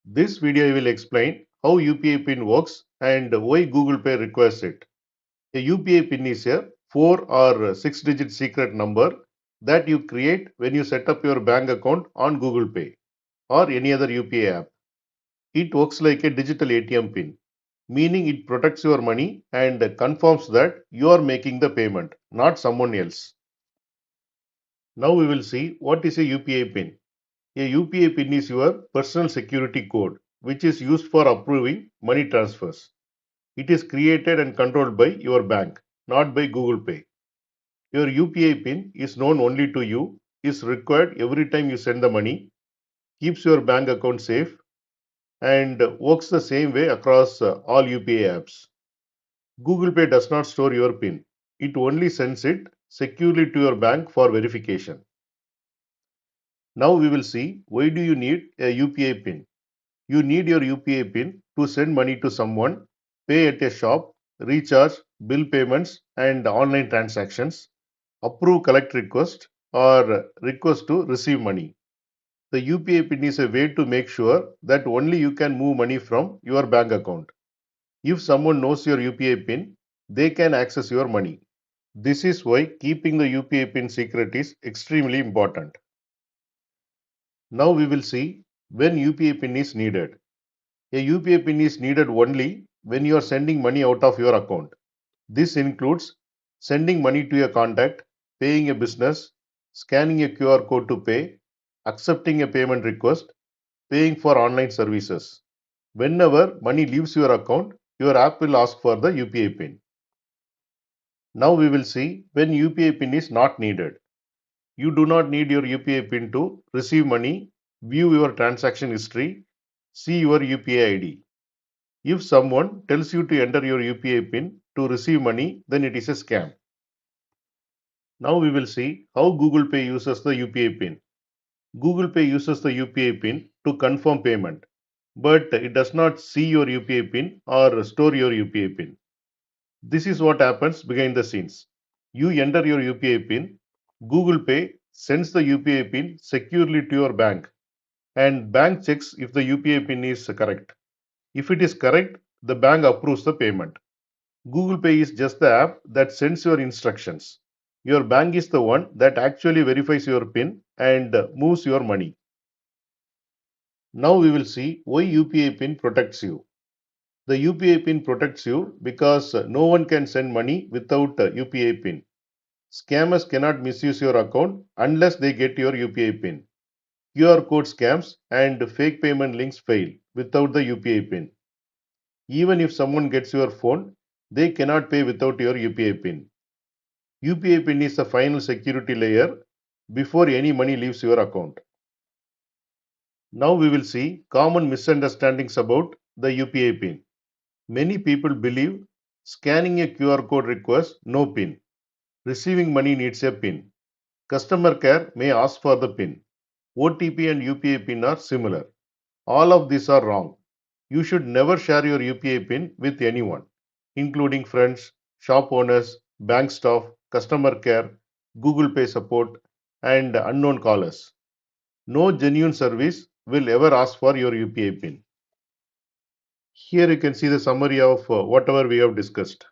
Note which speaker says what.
Speaker 1: This video will explain how UPI PIN works and why Google Pay requires it. A UPI PIN is a 4 or 6-digit secret number that you create when you set up your bank account on Google Pay or any other UPI app. It works like a digital ATM PIN, meaning it protects your money and confirms that you are making the payment, not someone else. Now we will see what is a UPI PIN. A UPI PIN is your personal security code, which is used for approving money transfers. It is created and controlled by your bank, not by Google Pay. Your UPI PIN is known only to you, is required every time you send the money, keeps your bank account safe, and works the same way across all UPI apps. Google Pay does not store your PIN. It only sends it securely to your bank for verification. Now we will see why do you need a UPI PIN. You need your UPI PIN to send money to someone, pay at a shop, recharge, bill payments and online transactions, approve collect request or request to receive money. The UPI PIN is a way to make sure that only you can move money from your bank account. If someone knows your UPI PIN, they can access your money. This is why keeping the UPI PIN secret is extremely important. Now we will see when UPI PIN is needed. A UPI PIN is needed only when you are sending money out of your account. This includes sending money to a contact, paying a business, scanning a QR code to pay, accepting a payment request, paying for online services. Whenever money leaves your account, your app will ask for the UPI PIN. Now we will see when UPI PIN is not needed. You do not need your UPI PIN to receive money, view your transaction history, see your UPI ID. If someone tells you to enter your UPI PIN to receive money, then it is a scam. Now we will see how Google Pay uses the UPI PIN. Google Pay uses the UPI PIN to confirm payment, but it does not see your UPI PIN or store your UPI PIN. This is what happens behind the scenes. You enter your UPI PIN, Google Pay sends the UPI PIN securely to your bank, and bank checks if the UPI PIN is correct. If it is correct, the bank approves the payment. Google Pay is just the app that sends your instructions. Your bank is the one that actually verifies your PIN and moves your money. Now we will see why UPI PIN protects you. The UPI PIN protects you because no one can send money without a UPI PIN. Scammers cannot misuse your account unless they get your UPI PIN. QR code scams and fake payment links fail without the UPI PIN. Even if someone gets your phone, they cannot pay without your UPI PIN. UPI PIN is the final security layer before any money leaves your account. Now we will see common misunderstandings about the UPI PIN. Many people believe scanning a QR code requires no PIN. Receiving money needs a PIN. Customer care may ask for the PIN. OTP and UPI PIN are similar. All of these are wrong. You should never share your UPI PIN with anyone, including friends, shop owners, bank staff, customer care, Google Pay support, and unknown callers. No genuine service will ever ask for your UPI PIN. Here you can see the summary of whatever we have discussed.